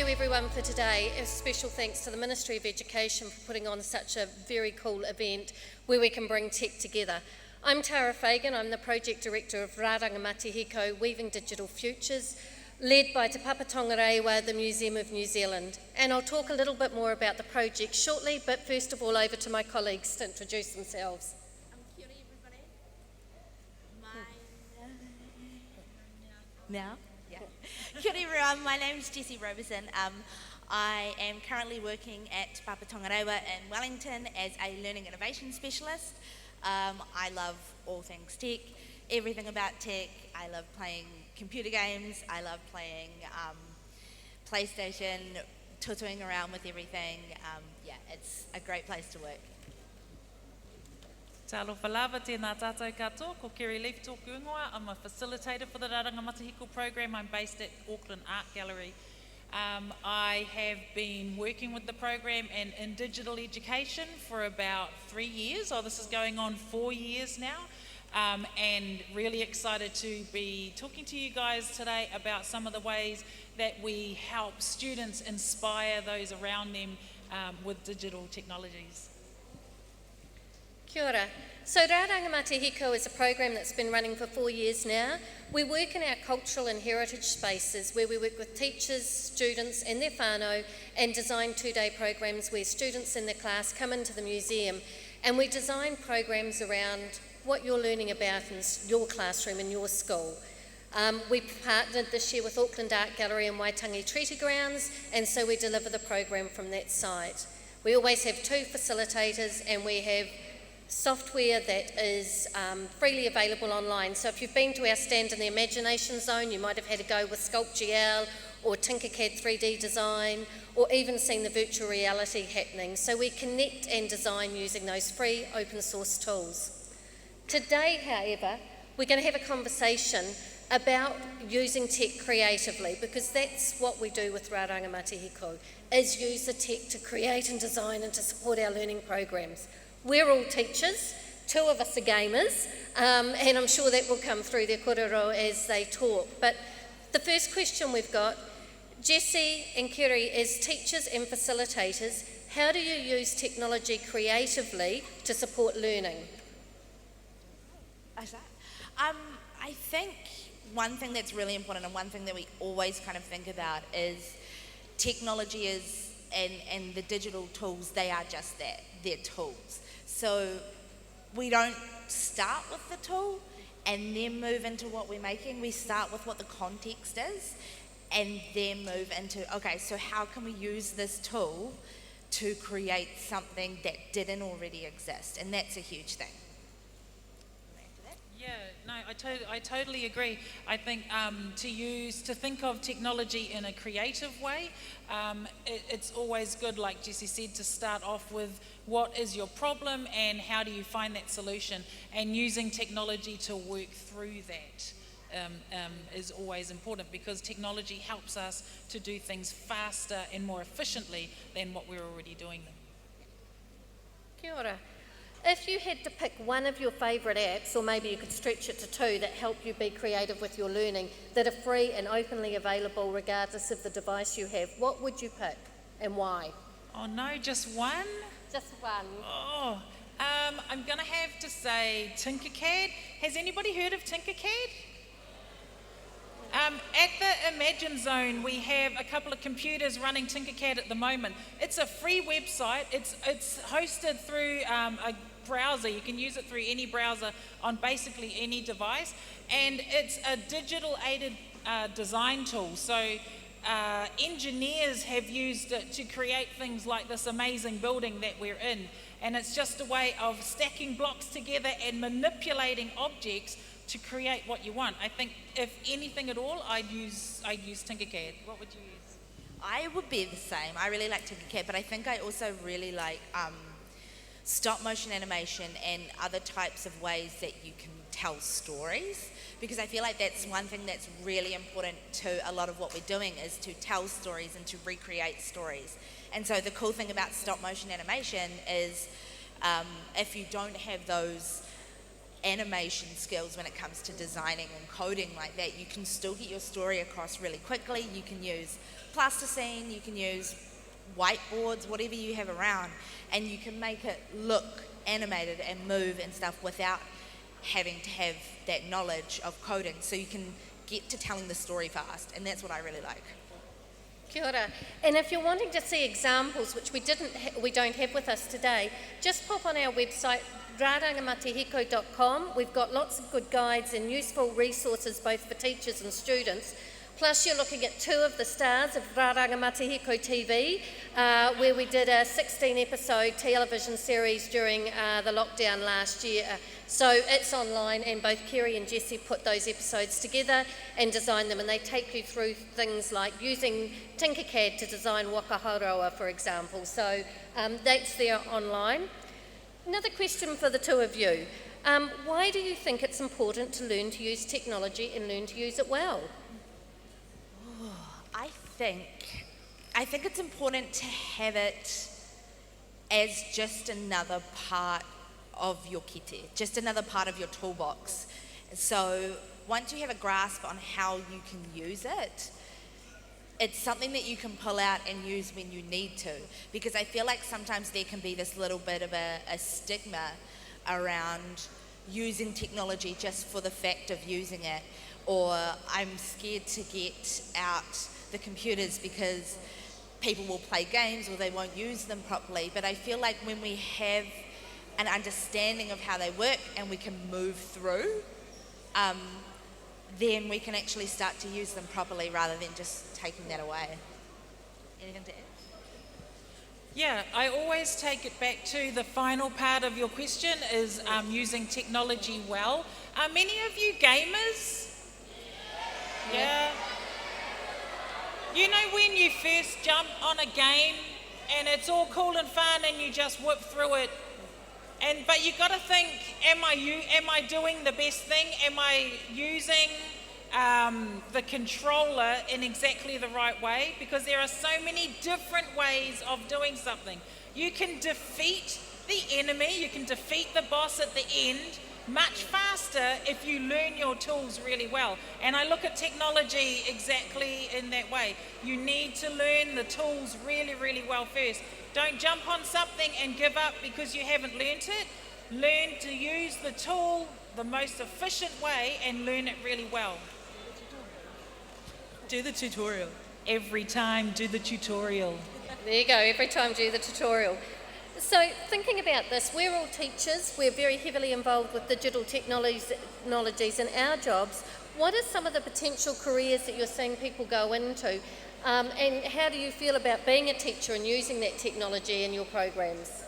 you everyone for today. A special thanks to the Ministry of Education for putting on such a very cool event where we can bring tech together. I'm Tara Fagan, I'm the Project Director of Rāranga Mate Hiko Weaving Digital Futures, led by Te Papa Tongarewa, the Museum of New Zealand. And I'll talk a little bit more about the project shortly, but first of all over to my colleagues to introduce themselves. Kia ora everybody. Kia ora everyone, my name is Jessie Roberson. I am currently working at Te Papa Tongarewa in Wellington as a Learning Innovation Specialist. I love all things tech, everything about tech. I love playing computer games, I love playing PlayStation, tutoing around with everything. It's a great place to work. Talofa lava tēnā tātou katoa, ko Kerry Leaf tōku ingoa. I'm a facilitator for the Rāranga Mate Hiko program. I'm based at Auckland Art Gallery. I have been working with the program and in digital education for about 3 years. This is going on 4 years now. And really excited to be talking to you guys today about some of the ways that we help students inspire those around them with digital technologies. Kia ora. So Rāranga Mate Hiko is a program that's been running for 4 years now. We work in our cultural and heritage spaces where we work with teachers, students and their whānau and design 2-day programs where students in the class come into the museum and we design programs around what you're learning about in your classroom in your school. We partnered this year with Auckland Art Gallery and Waitangi Treaty Grounds, and so we deliver the program from that site. We always have 2 facilitators and we have software that is freely available online. So if you've been to our stand in the Imagination Zone, you might have had a go with SculptGL or Tinkercad 3D design, or even seen the virtual reality happening. So we connect and design using those free open source tools. Today, however, we're going to have a conversation about using tech creatively, because that's what we do with Rāranga Mate Hiko, is use the tech to create and design and to support our learning programs. We're all teachers, 2 of us are gamers, and I'm sure that will come through their korero as they talk. But the first question we've got, Jessie and Kerry, as teachers and facilitators, how do you use technology creatively to support learning? I think one thing that's really important and one thing that we always kind of think about is technology and the digital tools, they are just that, they're tools. So we don't start with the tool and then move into what we're making. We start with what the context is and then move into, okay, so how can we use this tool to create something that didn't already exist? And that's a huge thing. Yeah, no, I totally agree. I think to think of technology in a creative way, it's always good, like Jessie said, to start off with what is your problem and how do you find that solution, and using technology to work through that is always important, because technology helps us to do things faster and more efficiently than what we're already doing them. Kia ora. If you had to pick one of your favourite apps, or maybe you could stretch it to 2, that help you be creative with your learning, that are free and openly available regardless of the device you have, what would you pick and why? Oh no, just one? Just one. Oh, I'm going to have to say Tinkercad. Has anybody heard of Tinkercad? At the Imagine Zone, we have a couple of computers running Tinkercad at the moment. It's a free website. It's hosted through a browser. You can use it through any browser on basically any device, and it's a digital aided design tool. So engineers have used it to create things like this amazing building that we're in, and it's just a way of stacking blocks together and manipulating objects to create what you want. I think if anything at all, I'd use Tinkercad. What would you use? I would be the same. I really like Tinkercad, but I think I also really like stop motion animation and other types of ways that you can tell stories, because I feel like that's one thing that's really important to a lot of what we're doing, is to tell stories and to recreate stories. And so the cool thing about stop motion animation is if you don't have those animation skills when it comes to designing and coding like that. You can still get your story across really quickly. You can use plasticine, you can use whiteboards, whatever you have around, and you can make it look animated and move and stuff without having to have that knowledge of coding. So you can get to telling the story fast, and that's what I really like. Kia ora. And if you're wanting to see examples, which we don't have with us today, just pop on our website, rarangamatehiko.com. We've got lots of good guides and useful resources both for teachers and students. Plus, you're looking at 2 of the stars of Rāranga Matehiko TV, where we did a 16-episode television series during the lockdown last year. So it's online, and both Kerry and Jessie put those episodes together and designed them, and they take you through things like using Tinkercad to design Wakaharoa, for example. So that's there online. Another question for the 2 of you. Why do you think it's important to learn to use technology and learn to use it well? I think it's important to have it as just another part of your kite, just another part of your toolbox. So once you have a grasp on how you can use it, it's something that you can pull out and use when you need to. Because I feel like sometimes there can be this little bit of a stigma around using technology just for the fact of using it, or I'm scared to get out the computers because people will play games or they won't use them properly. But I feel like when we have an understanding of how they work and we can move through, then we can actually start to use them properly rather than just taking that away. Anything to add? Yeah, I always take it back to the final part of your question is using technology well. Are many of you gamers? Yeah. You know when you first jump on a game and it's all cool and fun and you just whip through it, but you got to think, am I doing the best thing? Am I using the controller in exactly the right way? Because there are so many different ways of doing something. You can defeat the enemy, you can defeat the boss at the end much faster if you learn your tools really well. And I look at technology exactly in that way. You need to learn the tools really, really well first. Don't jump on something and give up because you haven't learnt it. Learn to use the tool the most efficient way and learn it really well. Do the tutorial. Every time, do the tutorial. There you go, every time do the tutorial. So thinking about this, we're all teachers, we're very heavily involved with digital technologies in our jobs. What are some of the potential careers that you're seeing people go into? And how do you feel about being a teacher and using that technology in your programs?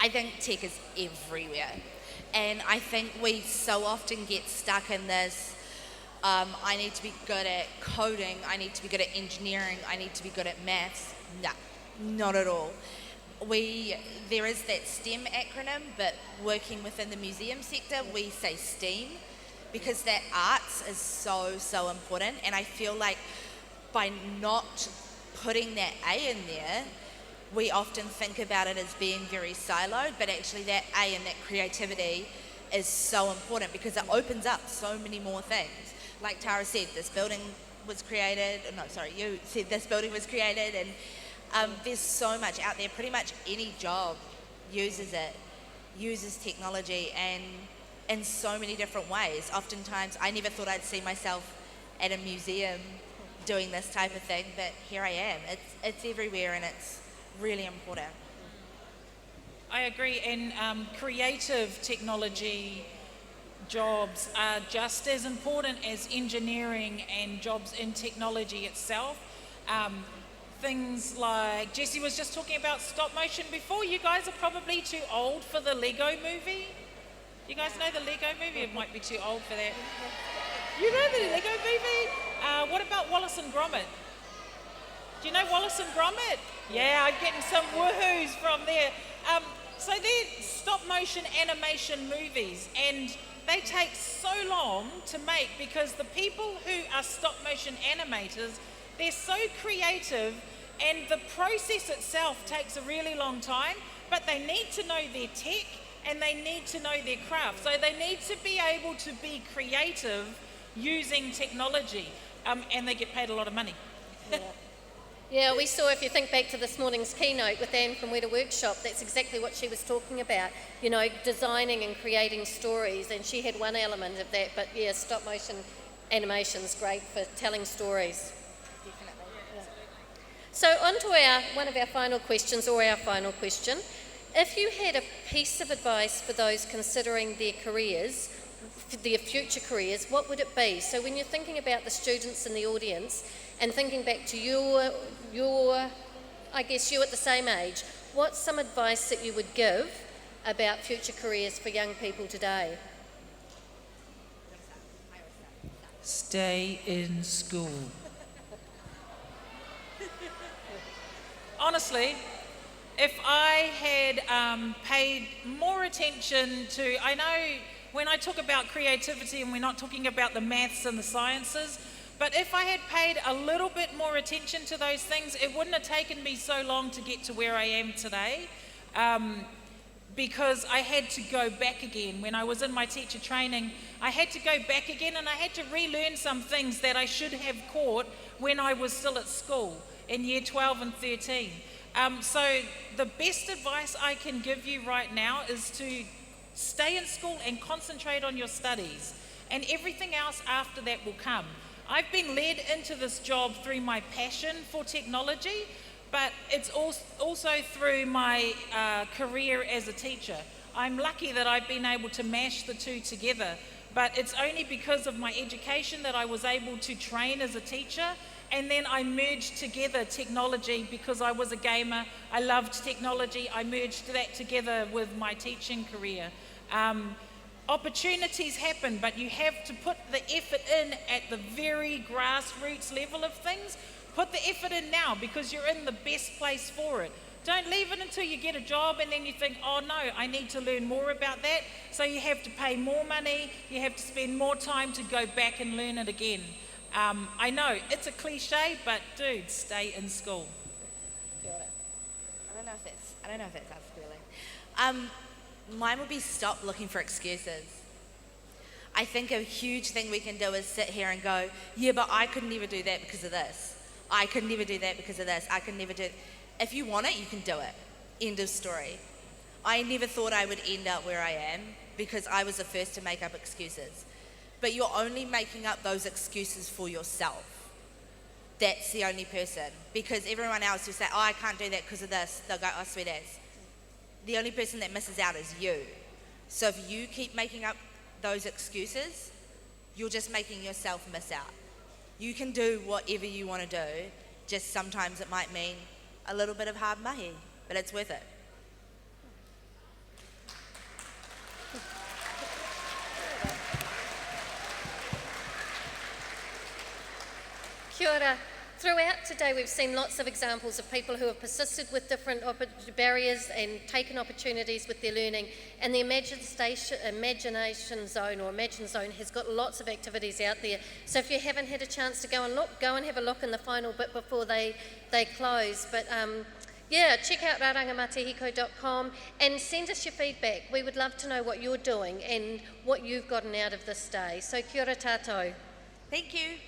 I think tech is everywhere. And I think we so often get stuck in this, I need to be good at coding, I need to be good at engineering, I need to be good at maths. No, not at all. There is that STEM acronym, but working within the museum sector, we say STEAM, because that arts is so important. And I feel like by not putting that A in there, we often think about it as being very siloed, but actually that A and that creativity is so important because it opens up so many more things. Like Tara said, this building was created, you said this building was created, and there's so much out there. Pretty much any job uses technology, and in so many different ways. Oftentimes, I never thought I'd see myself at a museum doing this type of thing, but here I am. It's everywhere, and it's really important. I agree, and creative technology jobs are just as important as engineering and jobs in technology itself. Things like, Jessie was just talking about stop motion before. You guys are probably too old for the Lego movie. You guys know the Lego movie? It might be too old for that. You know the Lego movie? What about Wallace and Gromit? Do you know Wallace and Gromit? Yeah, I'm getting some woohoos from there. So they're stop motion animation movies, and they take so long to make because the people who are stop motion animators, they're so creative, and the process itself takes a really long time, but they need to know their tech, and they need to know their craft. So they need to be able to be creative using technology, and they get paid a lot of money. Yeah, we saw, if you think back to this morning's keynote with Anne from Weta Workshop, that's exactly what she was talking about, you know, designing and creating stories, and she had one element of that, but yeah, stop motion animation's great for telling stories. Definitely. So on to one of our final questions, or our final question. If you had a piece of advice for those considering their careers, their future careers, what would it be? So when you're thinking about the students in the audience and thinking back to your, I guess you at the same age, what's some advice that you would give about future careers for young people today? Stay in school. Honestly, if I had paid more attention to, I know when I talk about creativity and we're not talking about the maths and the sciences, but if I had paid a little bit more attention to those things, it wouldn't have taken me so long to get to where I am today. Because I had to go back again. When I was in my teacher training, I had to go back again and I had to relearn some things that I should have caught when I was still at school in year 12 and 13. So the best advice I can give you right now is to stay in school and concentrate on your studies, and everything else after that will come. I've been led into this job through my passion for technology, but it's also through my career as a teacher. I'm lucky that I've been able to mash the two together, but it's only because of my education that I was able to train as a teacher, and then I merged together technology because I was a gamer. I loved technology. I merged that together with my teaching career. Opportunities happen, but you have to put the effort in at the very grassroots level of things. Put the effort in now because you're in the best place for it. Don't leave it until you get a job and then you think, oh no, I need to learn more about that. So you have to pay more money, you have to spend more time to go back and learn it again. I know, it's a cliche, but dude, stay in school. I don't know if that's us feeling. Mine would be stop looking for excuses. I think a huge thing we can do is sit here and go, yeah, but I could never do that because of this. I could never do that because of this. I could never do it. If you want it, you can do it. End of story. I never thought I would end up where I am because I was the first to make up excuses. But you're only making up those excuses for yourself. That's the only person. Because everyone else who say, oh, I can't do that because of this, they'll go, oh, sweet as. The only person that misses out is you. So if you keep making up those excuses, you're just making yourself miss out. You can do whatever you want to do, just sometimes it might mean a little bit of hard mahi, but it's worth it. Kia ora. Throughout today, we've seen lots of examples of people who have persisted with different barriers and taken opportunities with their learning. And the Imagination Zone, or Imagine Zone, has got lots of activities out there. So if you haven't had a chance to go and look, go and have a look in the final bit before they close. But yeah, check out rarangamatehiko.com and send us your feedback. We would love to know what you're doing and what you've gotten out of this day. So kia ora tātou. Thank you.